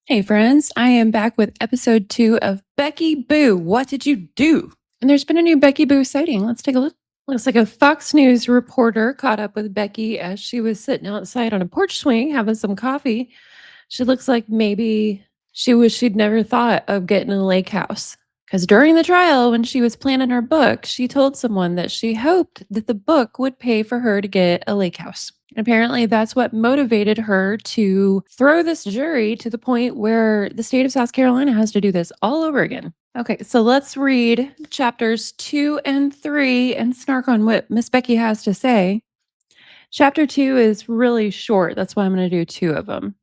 Hey friends, I am back with episode 2 of Becky Boo. What did you do? And there's been a new Becky Boo sighting. Let's take a look. Looks like a Fox News reporter caught up with Becky as she was sitting outside on a porch swing having some coffee. She looks like maybe she wished she'd never thought of getting a lake house. Because during the trial, when she was planning her book, she told someone that she hoped that the book would pay for her to get a lake house. And apparently, that's what motivated her to throw this jury to the point where the state of South Carolina has to do this all over again. Okay, so let's read chapters 2 and 3 and snark on what Miss Becky has to say. Chapter 2 is really short. That's why I'm going to do 2 of them.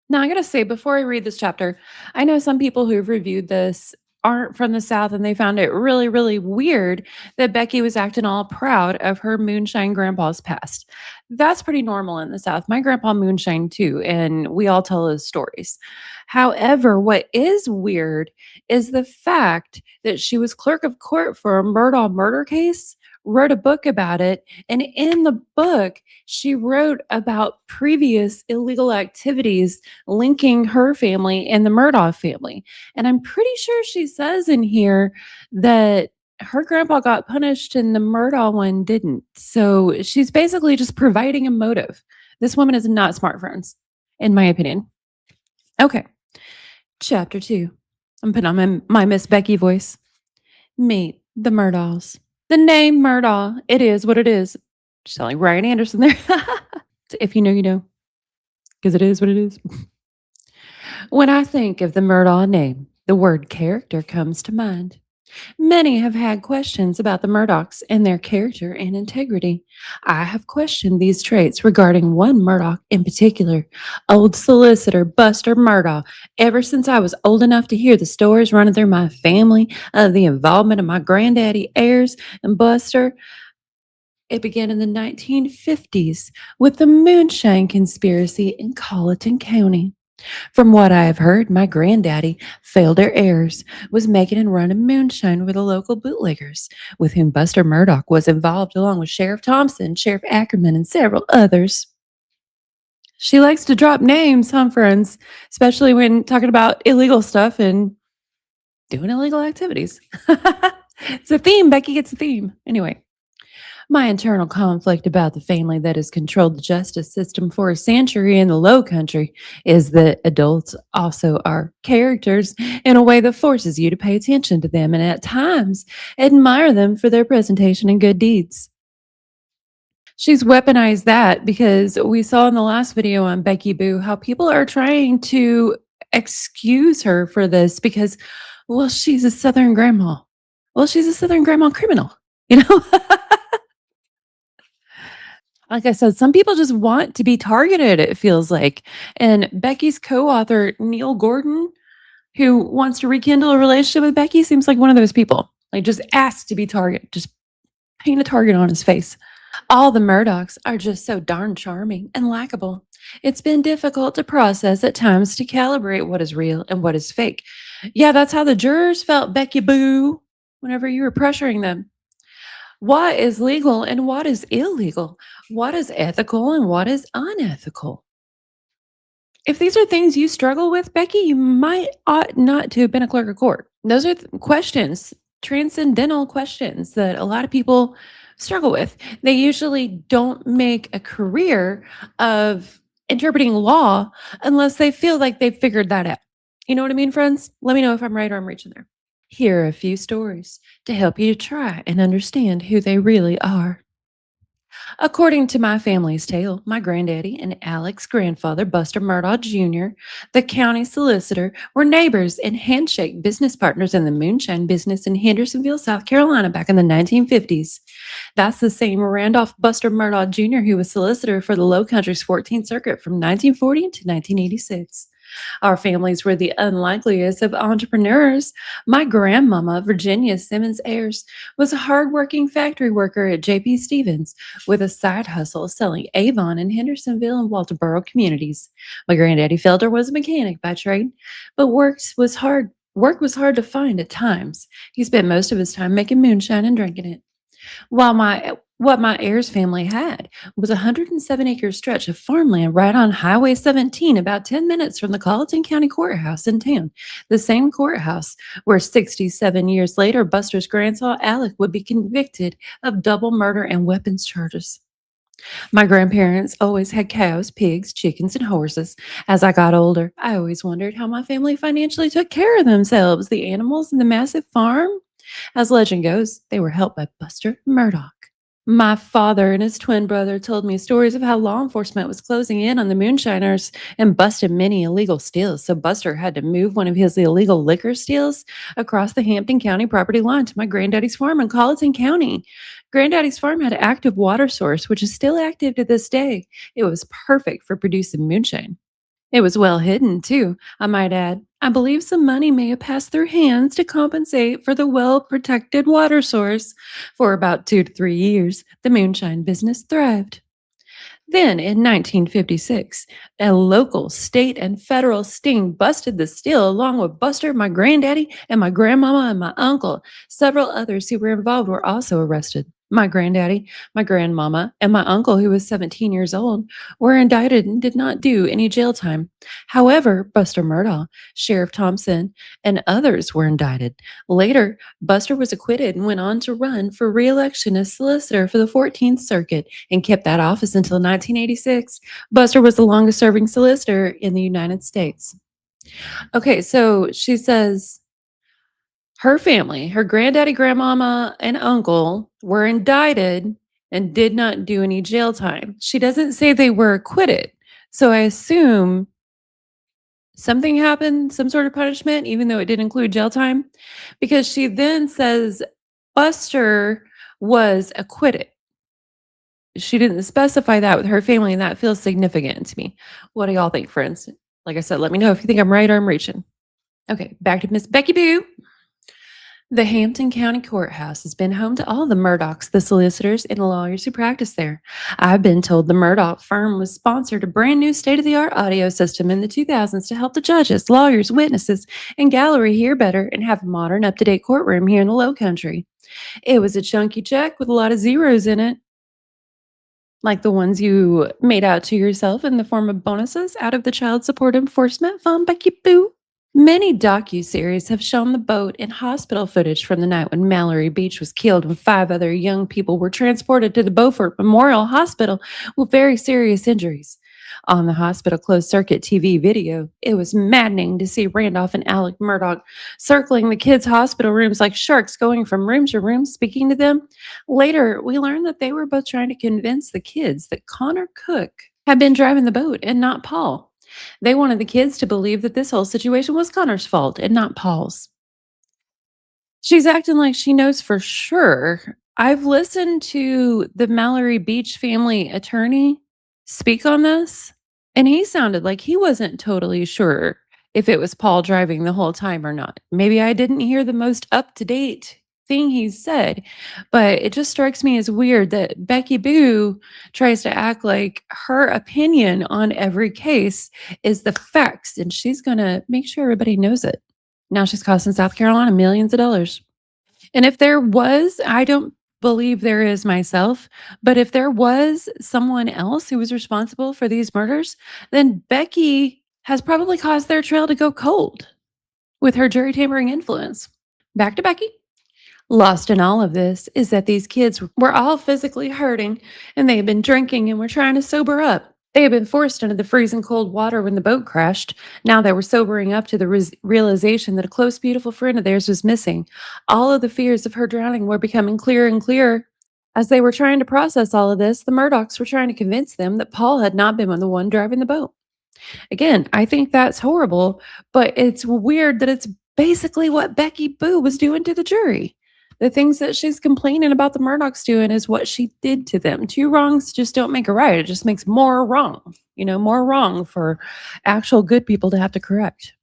Now, I gotta say, before I read this chapter, I know some people who've reviewed this aren't from the South and they found it really, really weird that Becky was acting all proud of her moonshine grandpa's past. That's pretty normal in the South. My grandpa moonshine too, and we all tell those stories. However, what is weird is the fact that she was clerk of court for a Murdaugh murder case, wrote a book about it, and in the book, she wrote about previous illegal activities linking her family and the Murdaugh family. And I'm pretty sure she says in here that her grandpa got punished and the Murdaugh one didn't. So she's basically just providing a motive. This woman is not smart, friends, in my opinion. Okay, chapter 2. I'm putting on my Miss Becky voice. Meet the Murdaughs. The name Murdaugh, it is what it is. Just like Ryan Anderson there. If you know, you know, because it is what it is. When I think of the Murdaugh name, the word character comes to mind. Many have had questions about the Murdaughs and their character and integrity. I have questioned these traits regarding one Murdaugh in particular, old solicitor Buster Murdaugh, ever since I was old enough to hear the stories running through my family of the involvement of my granddaddy Ayers and Buster. It began in the 1950s with the moonshine conspiracy in Colleton County. From what I have heard, my granddaddy, Felder Ayers, was making and running moonshine with the local bootleggers, with whom Buster Murdaugh was involved, along with Sheriff Thompson, Sheriff Ackerman, and several others. She likes to drop names, huh, friends? Especially when talking about illegal stuff and doing illegal activities. It's a theme. Becky gets a theme. Anyway. My internal conflict about the family that has controlled the justice system for a century in the Low Country is that adults also are characters in a way that forces you to pay attention to them and at times admire them for their presentation and good deeds. She's weaponized that because we saw in the last video on Becky Boo how people are trying to excuse her for this because, well, she's a Southern grandma. Well, she's a Southern grandma criminal, you know? Like I said, some people just want to be targeted, it feels like. And Becky's co author, Neil Gordon, who wants to rekindle a relationship with Becky, seems like one of those people. Like, just asks to be targeted, just paint a target on his face. All the Murdochs are just so darn charming and likable. It's been difficult to process at times to calibrate what is real and what is fake. Yeah, that's how the jurors felt, Becky Boo, whenever you were pressuring them. What is legal and what is illegal? What is ethical and what is unethical? If these are things you struggle with, Becky, you might ought not to have been a clerk of court. Those are questions, transcendental questions that a lot of people struggle with. They usually don't make a career of interpreting law unless they feel like they've figured that out. You know what I mean, friends? Let me know if I'm right or I'm reaching there. Here are a few stories to help you to try and understand who they really are. According to my family's tale, my granddaddy and Alec's grandfather, Buster Murdaugh Jr., the county solicitor, were neighbors and handshake business partners in the moonshine business in Hendersonville, South Carolina back in the 1950s. That's the same Randolph Buster Murdaugh Jr. who was solicitor for the Low Country's 14th Circuit from 1940 to 1986. Our families were the unlikeliest of entrepreneurs. My grandmama, Virginia Simmons Ayers, was a hardworking factory worker at J.P. Stevens with a side hustle selling Avon in Hendersonville and Walterboro communities. My granddaddy Felder was a mechanic by trade, but work was hard to find at times. He spent most of his time making moonshine and drinking it. While What my heirs family had was a 107-acre stretch of farmland right on Highway 17, about 10 minutes from the Colleton County Courthouse in town. The same courthouse where 67 years later, Buster's grandson Alec would be convicted of double murder and weapons charges. My grandparents always had cows, pigs, chickens, and horses. As I got older, I always wondered how my family financially took care of themselves, the animals, and the massive farm. As legend goes, they were helped by Buster Murdaugh. My father and his twin brother told me stories of how law enforcement was closing in on the moonshiners and busted many illegal steals. So Buster had to move one of his illegal liquor steals across the Hampton County property line to my granddaddy's farm in Colleton County. Granddaddy's farm had an active water source, which is still active to this day. It was perfect for producing moonshine. It was well hidden, too, I might add. I believe some money may have passed through hands to compensate for the well protected water source. For about 2 to 3 years, the moonshine business thrived. Then in 1956, a local, state, and federal sting busted the still along with Buster, my granddaddy, and my grandmama and my uncle. Several others who were involved were also arrested. My granddaddy, my grandmama, and my uncle, who was 17 years old, were indicted and did not do any jail time. However, Buster Murdaugh, Sheriff Thompson, and others were indicted. Later, Buster was acquitted and went on to run for re-election as solicitor for the 14th Circuit and kept that office until 1986. Buster was the longest serving solicitor in the United States. Okay, so she says her family, her granddaddy, grandmama, and uncle were indicted and did not do any jail time. She doesn't say they were acquitted. So I assume something happened, some sort of punishment, even though it did include jail time, because she then says Buster was acquitted. She didn't specify that with her family, and that feels significant to me. What do y'all think, friends? Like I said, let me know if you think I'm right or I'm reaching. Okay, back to Miss Becky Boo. The Hampton County Courthouse has been home to all the Murdaughs, the solicitors, and lawyers who practice there. I've been told the Murdaugh firm was sponsored a brand new state-of-the-art audio system in the 2000s to help the judges, lawyers, witnesses, and gallery hear better and have a modern, up-to-date courtroom here in the Low Country. It was a chunky check with a lot of zeros in it, like the ones you made out to yourself in the form of bonuses out of the Child Support Enforcement Fund, Becky Boo. Many docuseries have shown the boat and hospital footage from the night when Mallory Beach was killed and 5 other young people were transported to the Beaufort Memorial Hospital with very serious injuries. On the hospital closed-circuit TV video, it was maddening to see Randolph and Alec Murdaugh circling the kids' hospital rooms like sharks, going from room to room, speaking to them. Later, we learned that they were both trying to convince the kids that Connor Cook had been driving the boat and not Paul. They wanted the kids to believe that this whole situation was Connor's fault and not Paul's. She's acting like she knows for sure. I've listened to the Mallory Beach family attorney speak on this, and he sounded like he wasn't totally sure if it was Paul driving the whole time or not. Maybe I didn't hear the most up to date thing he said, but it just strikes me as weird that Becky Boo tries to act like her opinion on every case is the facts, and she's going to make sure everybody knows it. Now she's costing South Carolina millions of dollars. And if there was, I don't believe there is myself, but if there was someone else who was responsible for these murders, then Becky has probably caused their trail to go cold with her jury tampering influence. Back to Becky. Lost in all of this is that these kids were all physically hurting and they had been drinking and were trying to sober up. They had been forced into the freezing cold water when the boat crashed. Now they were sobering up to the realization that a close, beautiful friend of theirs was missing. All of the fears of her drowning were becoming clearer and clearer. As they were trying to process all of this, the Murdaughs were trying to convince them that Paul had not been the one driving the boat. Again, I think that's horrible, but it's weird that it's basically what Becky Boo was doing to the jury. The things that she's complaining about the Murdaughs doing is what she did to them. 2 wrongs just don't make a right. It just makes more wrong, more wrong for actual good people to have to correct.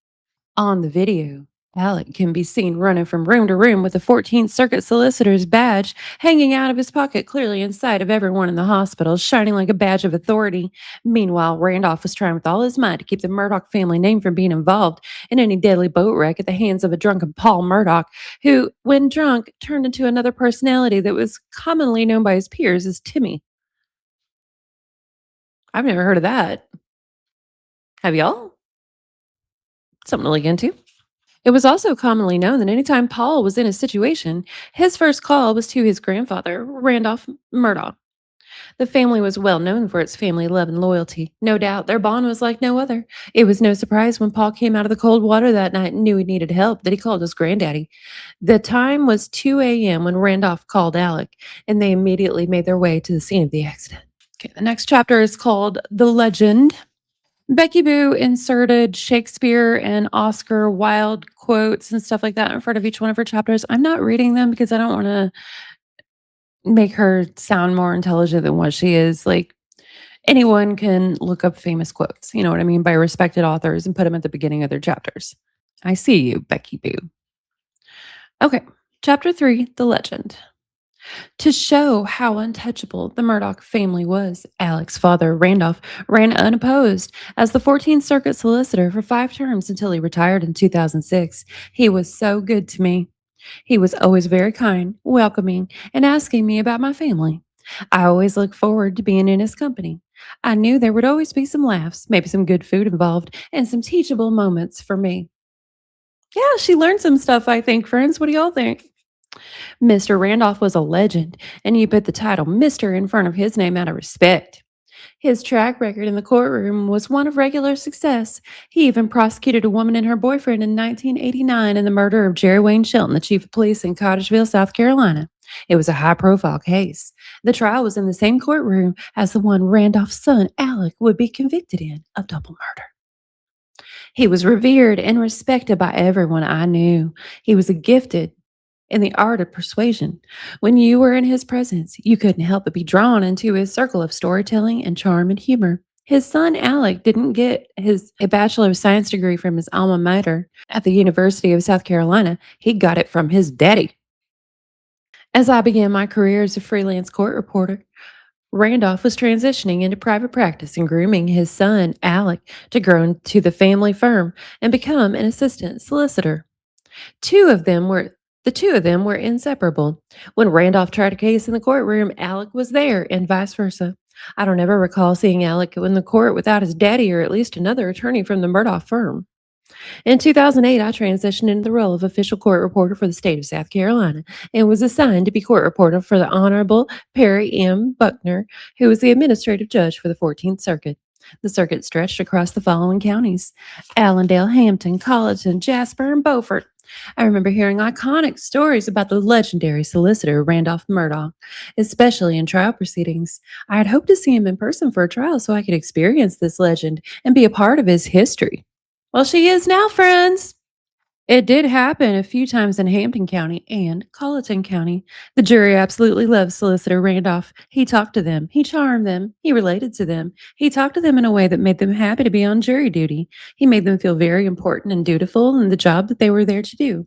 On the video, Alec can be seen running from room to room with the 14th Circuit Solicitor's badge hanging out of his pocket, clearly in sight of everyone in the hospital, shining like a badge of authority. Meanwhile, Randolph was trying with all his might to keep the Murdaugh family name from being involved in any deadly boat wreck at the hands of a drunken Paul Murdaugh, who, when drunk, turned into another personality that was commonly known by his peers as Timmy. I've never heard of that. Have y'all? Something to look into. It was also commonly known that anytime Paul was in a situation, his first call was to his grandfather, Randolph Murdaugh. The family was well known for its family love and loyalty. No doubt their bond was like no other. It was no surprise when Paul came out of the cold water that night and knew he needed help that he called his granddaddy. The time was 2 a.m. when Randolph called Alec, and they immediately made their way to the scene of the accident. Okay, the next chapter is called The Legend. Becky Boo inserted Shakespeare and Oscar Wilde quotes and stuff like that in front of each one of her chapters. I'm not reading them because I don't want to make her sound more intelligent than what she is. Like, anyone can look up famous quotes, you know what I mean, by respected authors and put them at the beginning of their chapters. I see you, Becky Boo. Okay, chapter 3, The Legend. To show how untouchable the Murdaugh family was, Alec's father, Randolph, ran unopposed as the 14th Circuit solicitor for 5 terms until he retired in 2006. He was so good to me. He was always very kind, welcoming, and asking me about my family. I always looked forward to being in his company. I knew there would always be some laughs, maybe some good food involved, and some teachable moments for me. Yeah, she learned some stuff, I think, friends. What do y'all think? Mr. Randolph was a legend, and you put the title Mr. in front of his name out of respect. His track record in the courtroom was one of regular success. He even prosecuted a woman and her boyfriend in 1989 in the murder of Jerry Wayne Shelton, the chief of police in Cottageville, South Carolina. It was a high profile case. The trial was in the same courtroom as the one Randolph's son, Alec, would be convicted in of double murder. He was revered and respected by everyone I knew. He was a gifted in the art of persuasion. When you were in his presence, you couldn't help but be drawn into his circle of storytelling and charm and humor. His son Alec didn't get a Bachelor of Science degree from his alma mater at the University of South Carolina. He got it from his daddy. As I began my career as a freelance court reporter, Randolph was transitioning into private practice and grooming his son, Alec, to grow into the family firm and become an assistant solicitor. Two of them were the two of them were inseparable. When Randolph tried a case in the courtroom, Alec was there, and vice versa. I don't ever recall seeing Alec in the court without his daddy or at least another attorney from the Murdaugh firm. In 2008, I transitioned into the role of official court reporter for the state of South Carolina and was assigned to be court reporter for the Honorable Perry M. Buckner, who was the administrative judge for the 14th Circuit. The circuit stretched across the following counties: Allendale, Hampton, Colleton, Jasper, and Beaufort. I remember hearing iconic stories about the legendary solicitor Randolph Murdaugh, especially in trial proceedings. I had hoped to see him in person for a trial so I could experience this legend and be a part of his history. Well, she is now, friends. It did happen a few times in Hampton County and Colleton County. The jury absolutely loved Solicitor Randolph. He talked to them, he charmed them, he related to them. He talked to them in a way that made them happy to be on jury duty. He made them feel very important and dutiful in the job that they were there to do.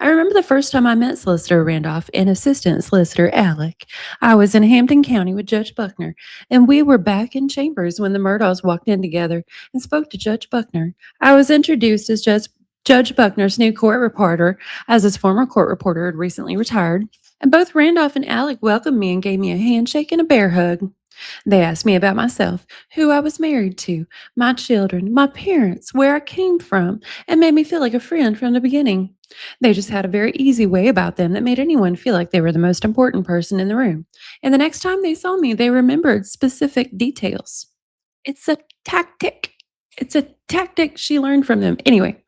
I remember the first time I met Solicitor Randolph and Assistant Solicitor Alec. I was in Hampton County with Judge Buckner, and we were back in chambers when the Murdaughs walked in together and spoke to Judge Buckner. I was introduced as Judge Buckner's new court reporter, as his former court reporter had recently retired, and both Randolph and Alec welcomed me and gave me a handshake and a bear hug. They asked me about myself, who I was married to, my children, my parents, where I came from, and made me feel like a friend from the beginning. They just had a very easy way about them that made anyone feel like they were the most important person in the room. And the next time they saw me, they remembered specific details. It's a tactic. It's a tactic she learned from them. Anyway,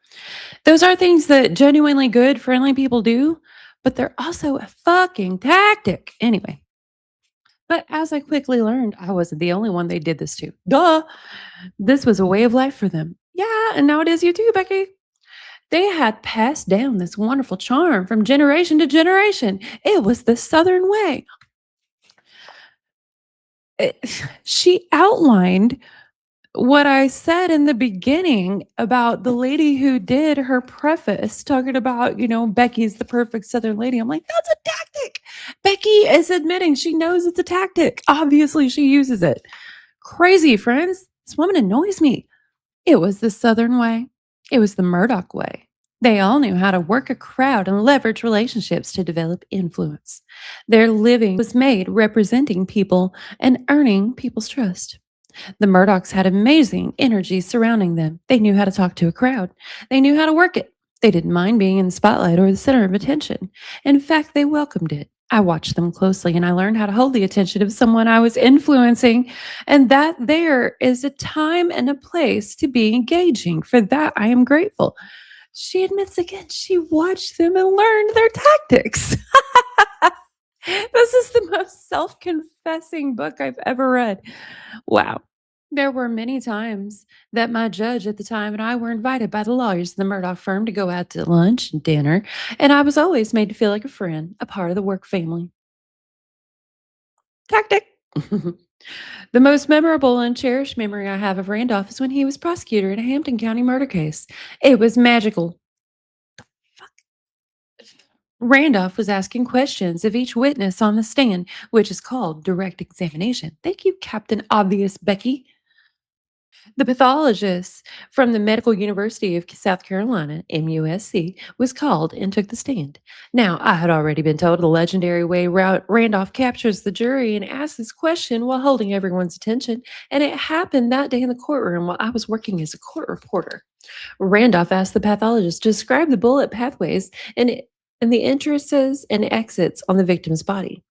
those are things that genuinely good, friendly people do, but they're also a fucking tactic. Anyway. But as I quickly learned, I wasn't the only one they did this to. Duh! This was a way of life for them. Yeah, and now it is you too, Becky. They had passed down this wonderful charm from generation to generation. It was the Southern way. She outlined what I said in the beginning about the lady who did her preface talking about, Becky's the perfect Southern lady. I'm like, that's a tactic. Becky is admitting she knows it's a tactic. Obviously, she uses it. Crazy, friends. This woman annoys me. It was the Southern way. It was the Murdaugh way. They all knew how to work a crowd and leverage relationships to develop influence. Their living was made representing people and earning people's trust. The Murdochs had amazing energy surrounding them. They knew how to talk to a crowd. They knew how to work it. They didn't mind being in the spotlight or the center of attention. In fact, they welcomed it. I watched them closely and I learned how to hold the attention of someone I was influencing. And that there is a time and a place to be engaging. For that, I am grateful. She admits again, she watched them and learned their tactics. This is the most self confessing book I've ever read. Wow. There were many times that my judge at the time and I were invited by the lawyers in the Murdaugh firm to go out to lunch and dinner, and I was always made to feel like a friend, a part of the work family. Tactic. The most memorable and cherished memory I have of Randolph is when he was prosecutor in a Hampton County murder case. It was magical. Randolph was asking questions of each witness on the stand, which is called direct examination. Thank you, Captain Obvious Becky. The pathologist from the Medical University of South Carolina, MUSC, was called and took the stand. Now, I had already been told the legendary way Randolph captures the jury and asks this question while holding everyone's attention, and it happened that day in the courtroom while I was working as a court reporter. Randolph asked the pathologist to describe the bullet pathways and the entrances and exits on the victim's body.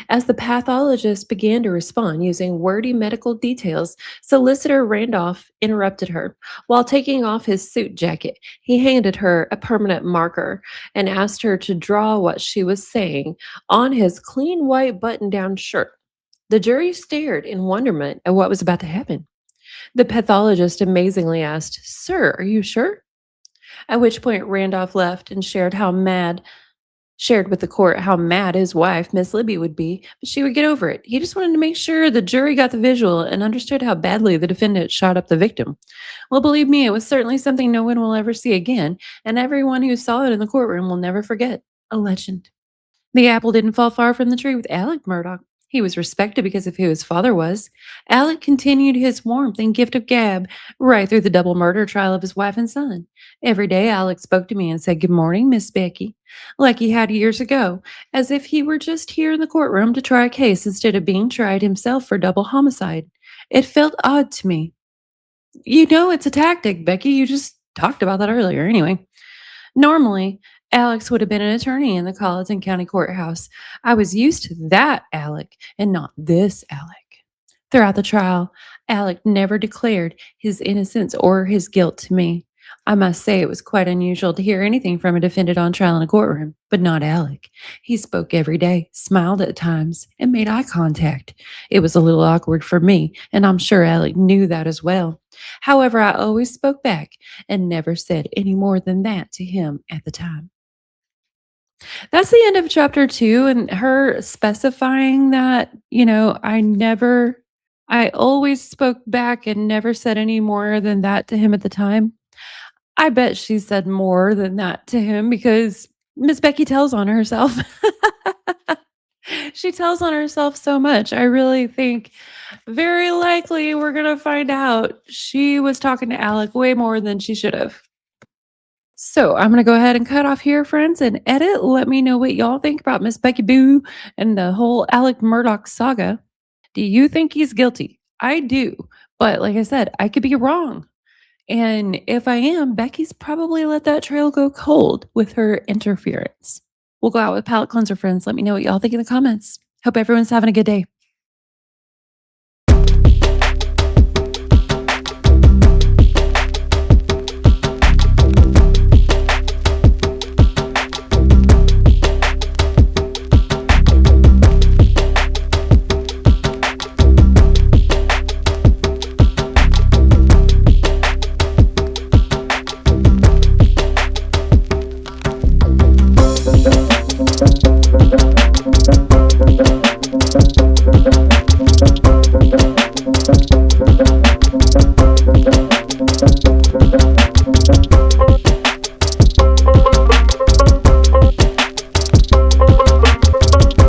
As the pathologist began to respond using wordy medical details, Solicitor Randolph interrupted her. While taking off his suit jacket, he handed her a permanent marker and asked her to draw what she was saying on his clean white button down shirt. The jury stared in wonderment at what was about to happen. The pathologist amazingly asked, "Sir, are you sure?" At which point Randolph left and shared with the court how mad his wife, Miss Libby, would be, but she would get over it. He just wanted to make sure the jury got the visual and understood how badly the defendant shot up the victim. Well, believe me, it was certainly something no one will ever see again, and everyone who saw it in the courtroom will never forget. A legend. The apple didn't fall far from the tree with Alec Murdaugh. He was respected because of who his father was. Alec continued his warmth and gift of gab right through the double murder trial of his wife and son. Every day, Alec spoke to me and said, "Good morning, Miss Becky," like he had years ago, as if he were just here in the courtroom to try a case instead of being tried himself for double homicide. It felt odd to me. You know, it's a tactic, Becky. You just talked about that earlier. Anyway, normally, Alex would have been an attorney in the Colleton County Courthouse. I was used to that Alec and not this Alec. Throughout the trial, Alec never declared his innocence or his guilt to me. I must say it was quite unusual to hear anything from a defendant on trial in a courtroom, but not Alec. He spoke every day, smiled at times, and made eye contact. It was a little awkward for me, and I'm sure Alec knew that as well. However, I always spoke back and never said any more than that to him at the time. That's the end of chapter 2, and her specifying that, I always spoke back and never said any more than that to him at the time. I bet she said more than that to him because Miss Becky tells on herself. She tells on herself so much. I really think very likely we're gonna find out she was talking to Alec way more than she should have. So I'm gonna go ahead and cut off here, friends, and edit. Let me know what y'all think about Miss Becky Boo and the whole Alec Murdaugh saga. Do you think he's guilty? I do. But like I said, I could be wrong. And if I am, Becky's probably let that trail go cold with her interference. We'll go out with palate cleanser, friends. Let me know what y'all think in the comments. Hope everyone's having a good day.